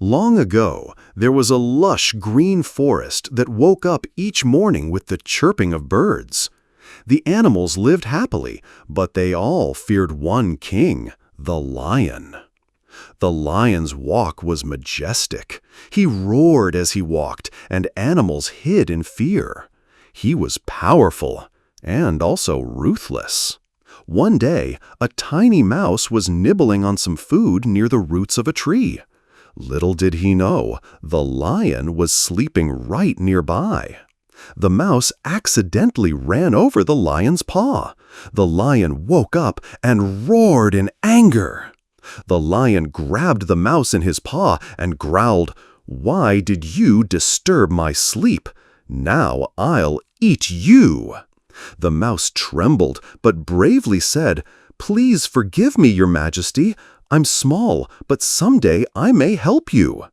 Long ago, there was a lush green forest that woke up each morning with the chirping of birds. The animals lived happily, but they all feared one king, the lion. The lion's walk was majestic. He roared as he walked, and animals hid in fear. He was powerful and also ruthless. One day, a tiny mouse was nibbling on some food near the roots of a tree. Little did he know, the lion was sleeping right nearby. The mouse accidentally ran over the lion's paw. The lion woke up and roared in anger. The lion grabbed the mouse in his paw and growled, "Why did you disturb my sleep? Now I'll eat you." The mouse trembled, but bravely said, "Please forgive me, Your Majesty. I'm small, but someday I may help you."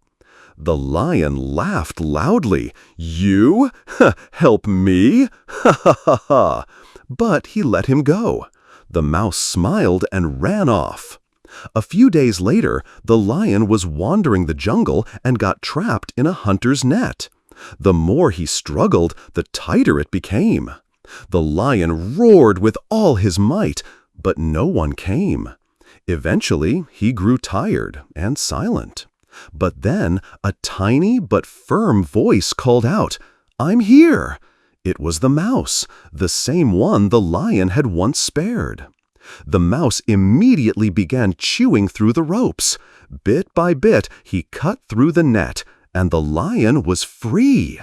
The lion laughed loudly. "You? Help me? Ha ha ha ha!" But he let him go. The mouse smiled and ran off. A few days later, the lion was wandering the jungle and got trapped in a hunter's net. The more he struggled, the tighter it became. The lion roared with all his might, but no one came. Eventually, he grew tired and silent. But then a tiny but firm voice called out, "I'm here!" It was the mouse, the same one the lion had once spared. The mouse immediately began chewing through the ropes. Bit by bit, he cut through the net, and the lion was free.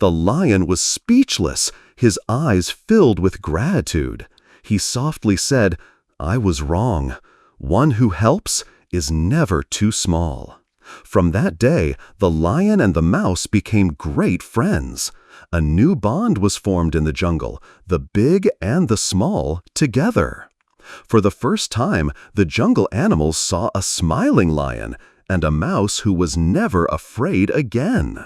The lion was speechless, his eyes filled with gratitude. He softly said, "I was wrong. One who helps is never too small." From that day, the lion and the mouse became great friends. A new bond was formed in the jungle, the big and the small together. For the first time, the jungle animals saw a smiling lion and a mouse who was never afraid again.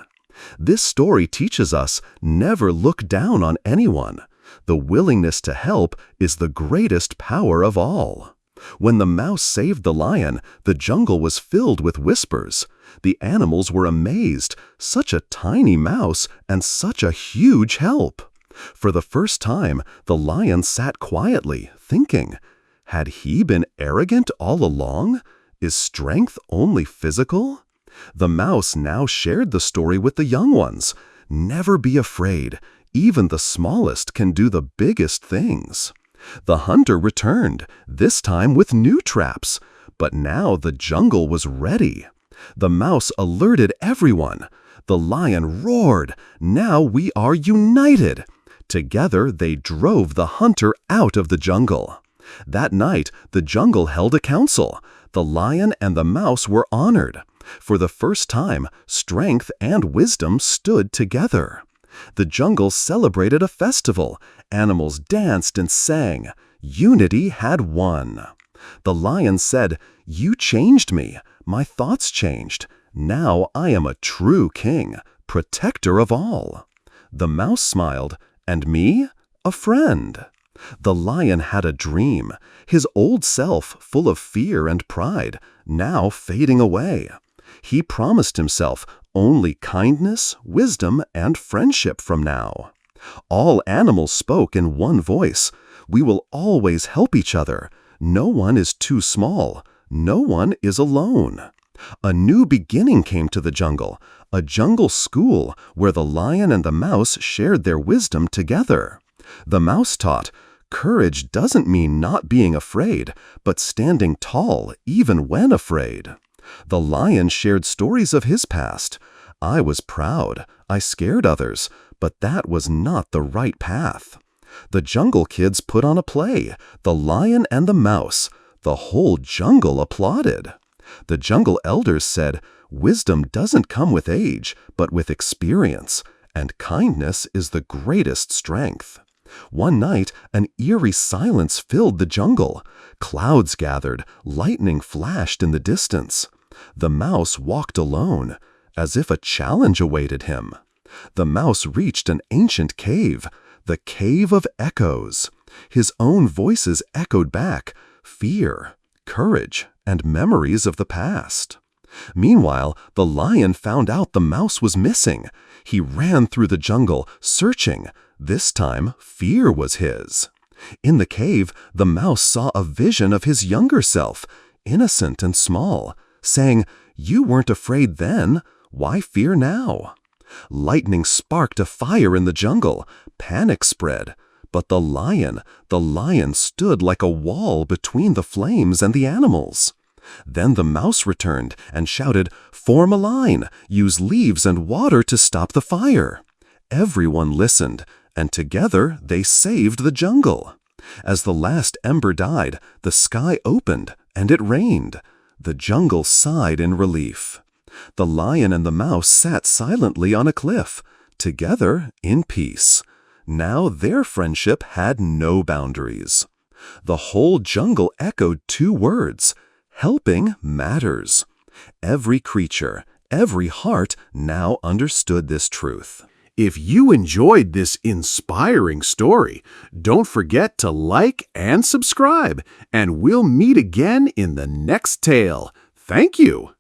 This story teaches us never look down on anyone. The willingness to help is the greatest power of all. When the mouse saved the lion, the jungle was filled with whispers. The animals were amazed. Such a tiny mouse and such a huge help. For the first time, the lion sat quietly, thinking, had he been arrogant all along? Is strength only physical? The mouse now shared the story with the young ones. Never be afraid. Even the smallest can do the biggest things. The hunter returned, this time with new traps. But now the jungle was ready. The mouse alerted everyone. The lion roared, "Now we are united!" Together they drove the hunter out of the jungle. That night, the jungle held a council. The lion and the mouse were honored. For the first time, strength and wisdom stood together. The jungle celebrated a festival. Animals danced and sang. Unity had won. The lion said, "You changed me. My thoughts changed. Now I am a true king, protector of all." The mouse smiled, "And me? A friend." The lion had a dream, his old self full of fear and pride, now fading away. He promised himself only kindness, wisdom, and friendship from now. All animals spoke in one voice. We will always help each other. No one is too small. No one is alone. A new beginning came to the jungle, a jungle school where the lion and the mouse shared their wisdom together. The mouse taught, courage doesn't mean not being afraid, but standing tall even when afraid. The lion shared stories of his past. I was proud, I scared others, but that was not the right path. The jungle kids put on a play, The Lion and the Mouse. The whole jungle applauded. The jungle elders said, wisdom doesn't come with age, but with experience, and kindness is the greatest strength. One night, an eerie silence filled the jungle. Clouds gathered, lightning flashed in the distance. The mouse walked alone, as if a challenge awaited him. The mouse reached an ancient cave, the Cave of Echoes. His own voices echoed back, fear, courage, and memories of the past. Meanwhile, the lion found out the mouse was missing. He ran through the jungle, searching. This time, fear was his. In the cave, the mouse saw a vision of his younger self, innocent and small, saying, "You weren't afraid then. Why fear now?" Lightning sparked a fire in the jungle. Panic spread. But the lion stood like a wall between the flames and the animals. Then the mouse returned and shouted, "Form a line! Use leaves and water to stop the fire!" Everyone listened, and together they saved the jungle. As the last ember died, the sky opened and it rained. The jungle sighed in relief. The lion and the mouse sat silently on a cliff, together in peace. Now their friendship had no boundaries. The whole jungle echoed two words: helping matters. Every creature, every heart now understood this truth. If you enjoyed this inspiring story, don't forget to like and subscribe, and we'll meet again in the next tale. Thank you.